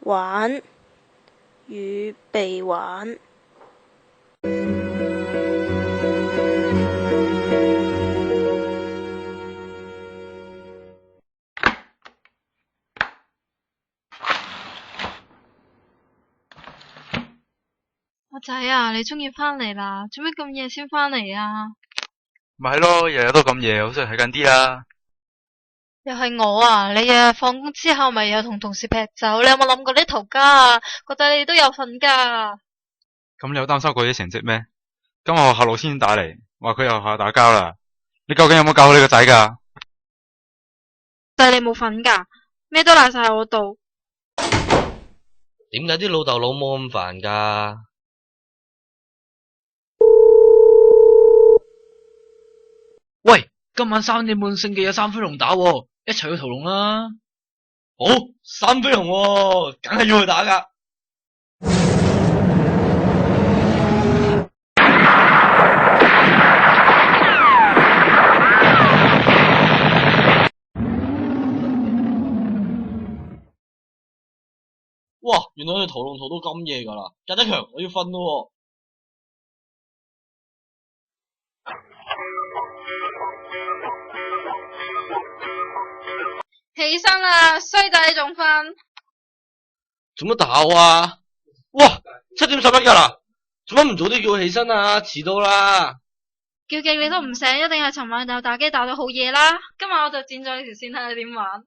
玩與被玩。阿仔啊，你終於返嚟啦，做咩咁夜先返嚟啊？咪係咯，日日都咁夜，好想睇緊啲啦。又係我啊！你日日放工之後咪又同同事劈酒，你有冇諗過呢頭家啊？覺得你都有份噶。咁你有擔心過啲成績咩？今日學校老師先打嚟，話佢又學校打交啦。你究竟有冇教好你個仔噶？但係你冇份噶，咩都賴晒喺我度。點解啲老豆老母咁煩噶？喂，今晚3點半聖記有三飛龍打喎，一齊去屠龍啦！好，三飛龍喎，梗係要去打噶。哇，原來我哋屠龍屠到咁夜噶啦，賈德強，我要瞓咯喎。起身啦，衰仔仲瞓？做乜打我啊？哇，7點11噶啦，做乜唔早啲叫我起身啊？遲到啦。叫極你都唔醒，一定係尋晚又打機打到好夜啦。今晚我就剪咗你條線睇你點玩。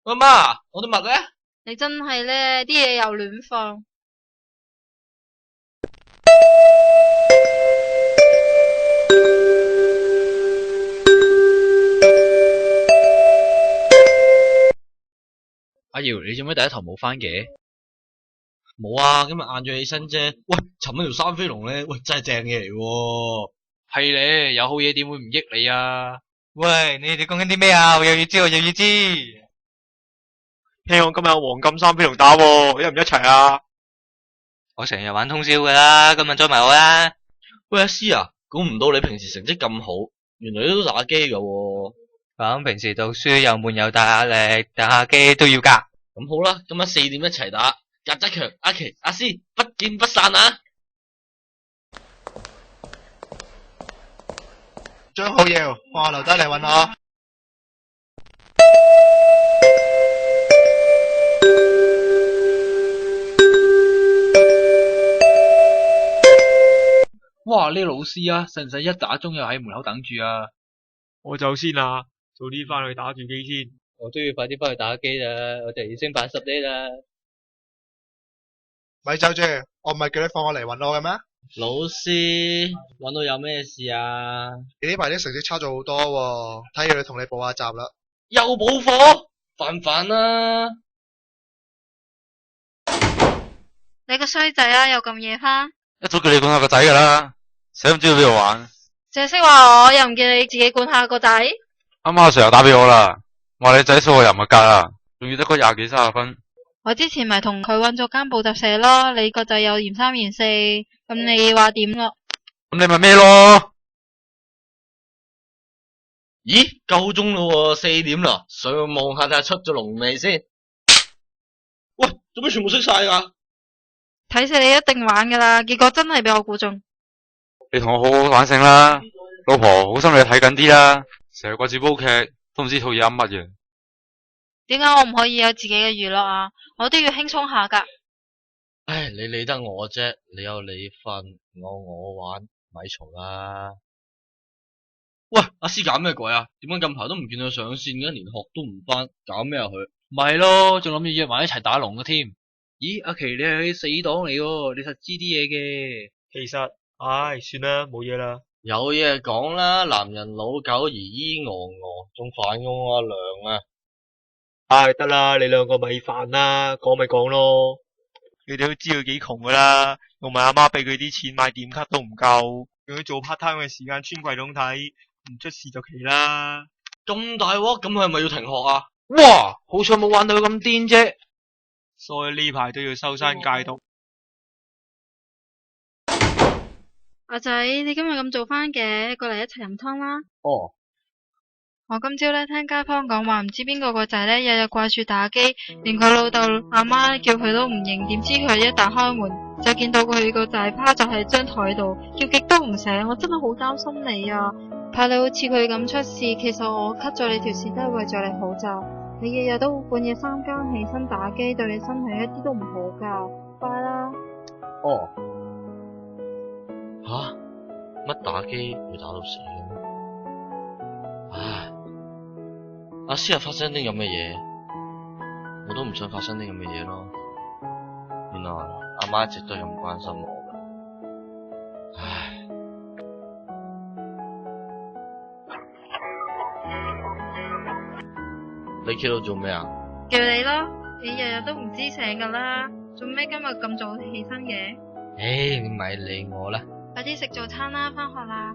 阿媽，我啲襪咧？你真係咧，啲嘢又亂放。阿瑤，你做咩第一頭冇返嘅？冇啊，今日晏咗起身啫。喂，尋晚條三飛龍咧，喂真係正嘢嚟喎。係咧，有好嘢點會唔益你啊？喂，你哋講緊啲咩啊？我又要知，我又要知。聽講今日有黃金三飛龍打喎，一唔一齊啊？我成日玩通宵噶啦，今日再埋我啦。喂，阿師啊，估唔到你平時成績咁好，原來你都打機噶喎。咁平時讀書又悶又大壓力，打下機都要噶。咁好啦，今晚4點一齊打，賈德強、阿奇、阿師不見不散啊！張好耀，我留低嚟搵我。哇，呢老師啊，使唔使一打鐘又喺門口等住啊？我走先啦，早啲翻去打住機先。我都要快啲翻去打機啦，我哋升80呢啦。咪走住，我唔係叫你放我嚟搵我嘅咩？老師，搵到有咩事啊？你呢排啲成績差咗好多喎，睇要你同你補下習啦。又補課，煩啦！你個衰仔啊，又咁夜返？一早叫你管下個仔噶啦，死都唔知去邊度玩。淨係識話我，又唔見你自己管下個仔。啱啱阿 Sir 又打俾我啦，話你仔數學又唔合格啦，仲要得嗰20幾30分。我之前咪同佢搵咗間補習社咯，你個仔有嫌3嫌4，咁你話點咯？咁你咪咩咯？咦，夠鐘咯喎，4點啦，上去望下睇下出咗籠未先。喂，做咩全部熄晒噶？睇死你一定玩噶啦，結果真係俾我估中。你同我好好反省啦，老婆好心你睇緊啲啦，成日掛住煲劇，都唔知套嘢噏乜嘢。點解我唔可以有自己嘅娛樂啊？我都要輕鬆下噶。唉，你理得我啫，你有你瞓，我玩，咪嘈啦。喂，阿師搞咩鬼啊？點解近排都唔見佢上線嘅，連學都唔返，搞咩啊佢？咪咯，仲諗住約埋一齊打龍嘅添。咦，阿奇你係死黨嚟喎，你實知啲嘢嘅。其實，唉，算啦，冇嘢啦。有嘢講啦，男人老狗兒依我，仲煩過我阿娘啊！唉，得啦，你兩個咪煩啦，講咪講咯。你哋都知佢幾窮噶啦，用埋阿媽俾佢啲錢買點卡都唔夠，仲要做 part time 嘅時間穿櫃桶睇，唔出事就奇啦。咁大鑊，咁佢係咪要停學啊？哇，好彩冇玩到佢咁癲啫，所以呢排都要收山戒毒。阿仔，你今日咁早返嘅，過嚟一齊飲湯啦。哦，我今朝呢，聽街坊講話，唔知邊個仔呢，日日掛住打機，連佢老豆阿媽叫佢都唔應。點知佢一打開門就見到佢個仔趴就喺張台度，叫極都唔醒。我真係好擔心你啊！怕你好似佢咁出事。其實我 cut 咗你條線都係為咗你好咋。你日日都半夜3更起身打機，對你身體一啲都唔好噶。拜啦。哦。吓？乜打機會打到死嘅咩？唉。阿詩又發生啲咁嘅嘢，我都唔想發生啲咁嘅嘢咯。原來阿媽一直都係咁關心我㗎。唉。你企度做咩啊？叫你咯，你日日都唔知醒噶啦，做咩今日咁早起身嘅？唉，你咪理我啦。快啲食早餐啦，返學啦。